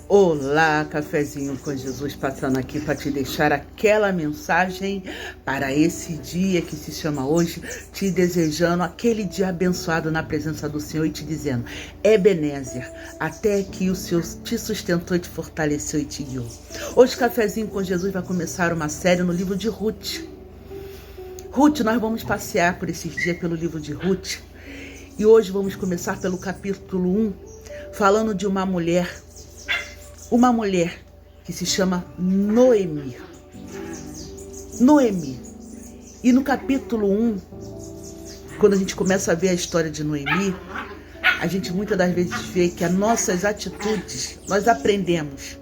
Olá, cafezinho com Jesus, passando aqui para te deixar aquela mensagem para esse dia que se chama hoje, te desejando aquele dia abençoado na presença do Senhor e te dizendo: Ebenezer, até aqui o Senhor te sustentou, te fortaleceu e te guiou. Hoje, cafezinho com Jesus vai começar uma série no livro de Ruth. Ruth, nós vamos passear por esses dias pelo livro de Ruth e hoje vamos começar pelo capítulo 1, falando de uma mulher que se chama Noemi. E no capítulo 1, quando a gente começa a ver a história de Noemi, a gente muitas das vezes vê que as nossas atitudes, nós aprendemos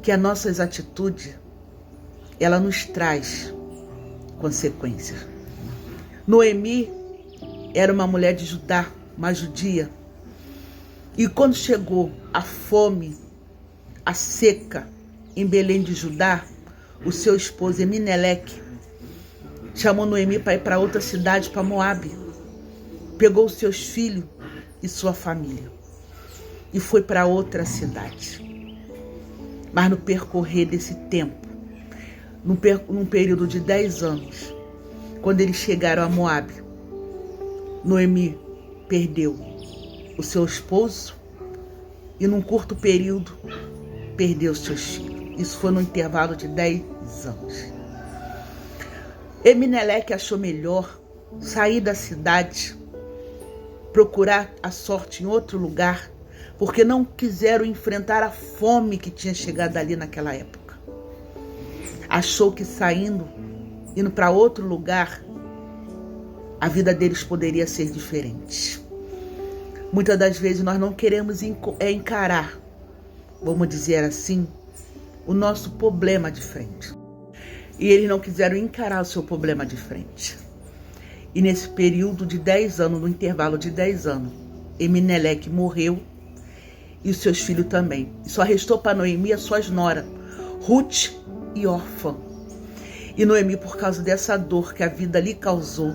que as nossas atitudes, ela nos traz consequências. Noemi era uma mulher de Judá, uma judia, e quando chegou a fome, a seca em Belém de Judá, o seu esposo Elimeleque chamou Noemi para ir para outra cidade, para Moabe. Pegou os seus filhos e sua família e foi para outra cidade. Mas no percorrer desse tempo, num período de 10 anos, quando eles chegaram a Moabe, Noemi perdeu o seu esposo e num curto período perdeu os seus filhos. Isso foi no intervalo de 10 anos. Elimeleque achou melhor sair da cidade, procurar a sorte em outro lugar, porque não quiseram enfrentar a fome que tinha chegado ali naquela época. Achou que indo para outro lugar, a vida deles poderia ser diferente. Muitas das vezes nós não queremos encarar, vamos dizer assim, o nosso problema de frente. E eles não quiseram encarar o seu problema de frente. E nesse período de 10 anos, no intervalo de 10 anos, Elimeleque morreu e os seus filhos também. E só restou para Noemi as suas noras, Ruth e Orfa. E Noemi, por causa dessa dor que a vida lhe causou,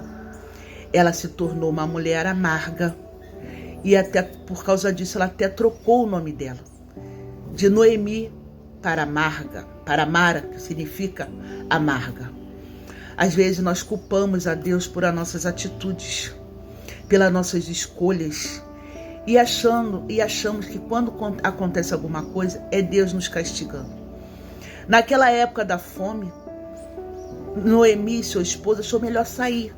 ela se tornou uma mulher amarga. E até por causa disso, ela até trocou o nome dela de Noemi para Mara, que significa amarga. Às vezes nós culpamos a Deus por as nossas atitudes, pelas nossas escolhas, e achamos que quando acontece alguma coisa, é Deus nos castigando. Naquela época da fome, Noemi e seu esposo achou melhor sair,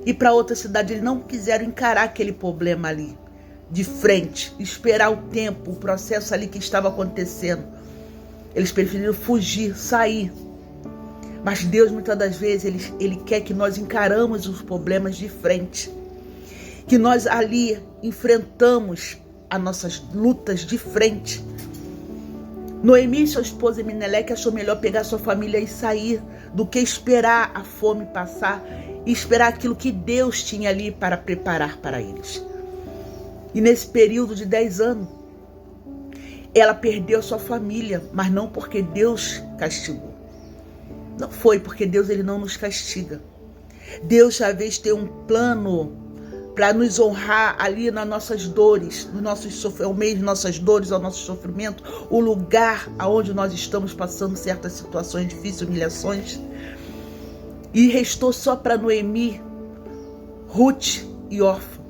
ir para outra cidade. Eles não quiseram encarar aquele problema ali de frente, esperar o tempo, o processo ali que estava acontecendo. Eles preferiram fugir, sair. Mas Deus, muitas das vezes, Ele quer que nós encaramos os problemas de frente, que nós ali enfrentamos as nossas lutas de frente. Noemi e seu esposo Elimeleque achou melhor pegar sua família e sair do que esperar a fome passar e esperar aquilo que Deus tinha ali para preparar para eles. E nesse período de 10 anos, ela perdeu sua família, mas não porque Deus castigou. Não foi porque Deus, Ele não nos castiga. Deus, às vezes, tem um plano para nos honrar ali nas nossas dores, no ao meio de nossas dores, ao nosso sofrimento, o lugar aonde nós estamos passando certas situações difíceis, humilhações. E restou só para Noemi, Ruth e Orfa.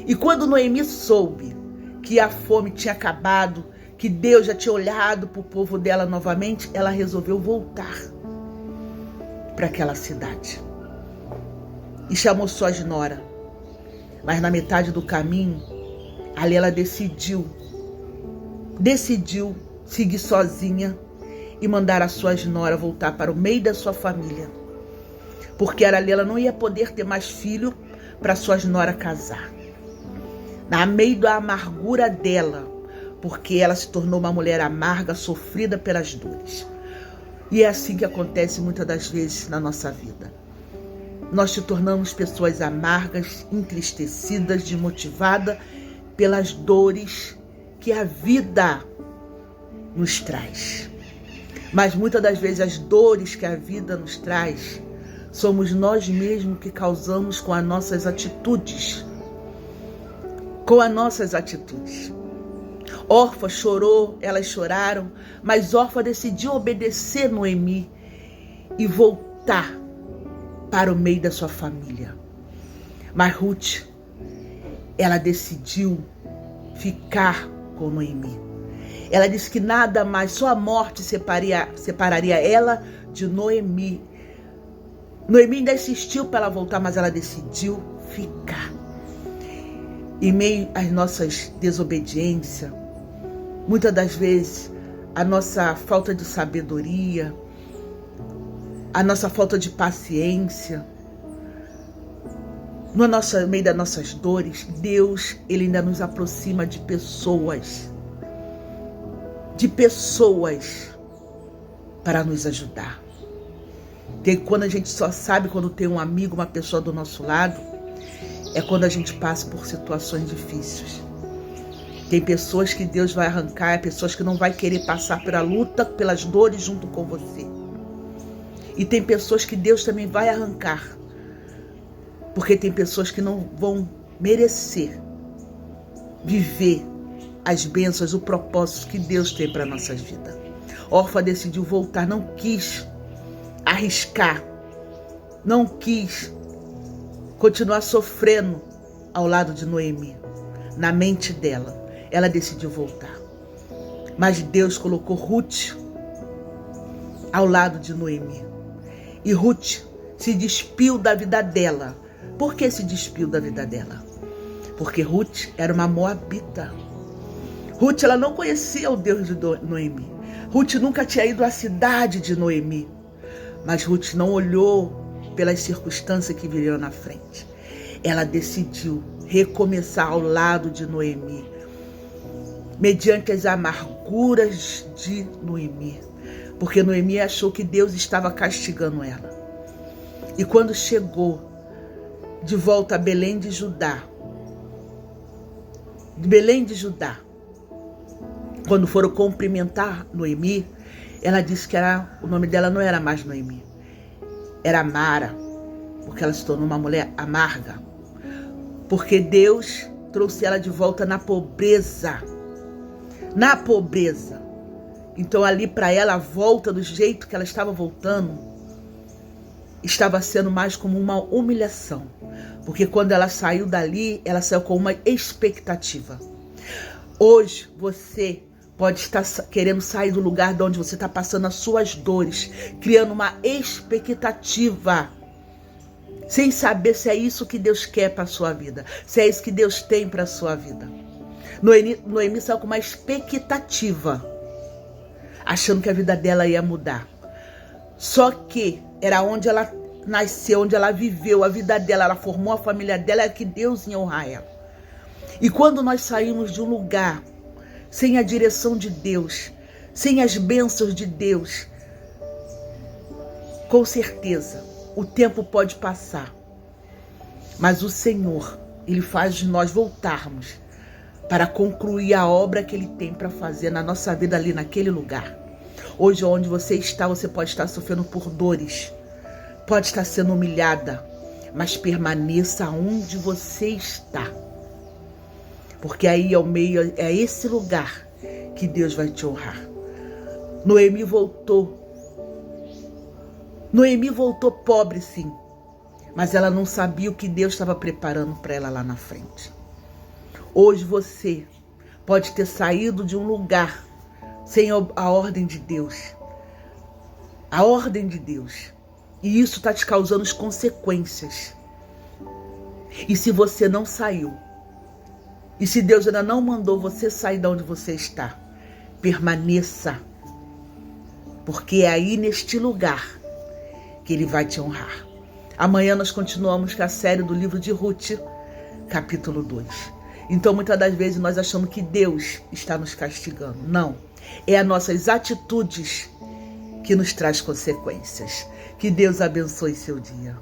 E quando Noemi soube que a fome tinha acabado, que Deus já tinha olhado para o povo dela novamente, ela resolveu voltar para aquela cidade. E chamou suas noras. Mas na metade do caminho, ali ela decidiu seguir sozinha e mandar as suas noras voltar para o meio da sua família. Porque ali ela não ia poder ter mais filho para suas noras casar. No meio da amargura dela, porque ela se tornou uma mulher amarga, sofrida pelas dores. E é assim que acontece muitas das vezes na nossa vida. Nós te tornamos pessoas amargas, entristecidas, desmotivadas pelas dores que a vida nos traz. Mas muitas das vezes as dores que a vida nos traz, somos nós mesmos que causamos com as nossas atitudes. Orfa chorou, elas choraram, mas Orfa decidiu obedecer Noemi e voltar para o meio da sua família. Mas Ruth, ela decidiu ficar com Noemi. Ela disse que nada mais, só a morte separaria ela de Noemi. Noemi ainda insistiu para ela voltar, mas ela decidiu ficar. Em meio às nossas desobediências, muitas das vezes a nossa falta de sabedoria, a nossa falta de paciência, no meio das nossas dores, Deus, Ele ainda nos aproxima de pessoas para nos ajudar. Quando a gente só sabe quando tem um amigo, uma pessoa do nosso lado, é quando a gente passa por situações difíceis. Tem pessoas que Deus vai arrancar, pessoas que não vai querer passar pela luta, pelas dores junto com você. E tem pessoas que Deus também vai arrancar, porque tem pessoas que não vão merecer viver as bênçãos, o propósito que Deus tem para nossas vidas. Orfa decidiu voltar, não quis arriscar, não quis continuar sofrendo ao lado de Noemi. Na mente dela, ela decidiu voltar. Mas Deus colocou Ruth ao lado de Noemi. E Ruth se despiu da vida dela. Por que se despiu da vida dela? Porque Ruth era uma moabita. Ruth, ela não conhecia o Deus de Noemi. Ruth nunca tinha ido à cidade de Noemi. Mas Ruth não olhou pelas circunstâncias que viriam na frente. Ela decidiu recomeçar ao lado de Noemi, mediante as amarguras de Noemi. Porque Noemi achou que Deus estava castigando ela. E quando chegou de volta a Belém de Judá, quando foram cumprimentar Noemi, ela disse que o nome dela não era mais Noemi, era Mara, porque ela se tornou uma mulher amarga. Porque Deus trouxe ela de volta na pobreza. Na pobreza. Então ali para ela, a volta do jeito que ela estava voltando, estava sendo mais como uma humilhação. Porque quando ela saiu dali, ela saiu com uma expectativa. Hoje você pode estar querendo sair do lugar de onde você está passando as suas dores, criando uma expectativa, sem saber se é isso que Deus quer para a sua vida, se é isso que Deus tem para a sua vida. Noemi saiu com uma expectativa, achando que a vida dela ia mudar. Só que era onde ela nasceu, onde ela viveu a vida dela, ela formou a família dela, é que Deus ia honrar ela. E quando nós saímos de um lugar sem a direção de Deus, sem as bênçãos de Deus, com certeza o tempo pode passar, mas o Senhor, Ele faz de nós voltarmos para concluir a obra que Ele tem para fazer na nossa vida ali naquele lugar. Hoje, onde você está, você pode estar sofrendo por dores, pode estar sendo humilhada, mas permaneça onde você está. Porque aí é esse lugar que Deus vai te honrar. Noemi voltou pobre, sim, mas ela não sabia o que Deus estava preparando para ela lá na frente. Hoje você pode ter saído de um lugar sem a ordem de Deus. A ordem de Deus. E isso está te causando as consequências. E se você não saiu, e se Deus ainda não mandou você sair de onde você está, permaneça. Porque é aí neste lugar que Ele vai te honrar. Amanhã nós continuamos com a série do livro de Ruth, capítulo 2. Então muitas das vezes nós achamos que Deus está nos castigando. Não, é as nossas atitudes que nos traz consequências. Que Deus abençoe seu dia.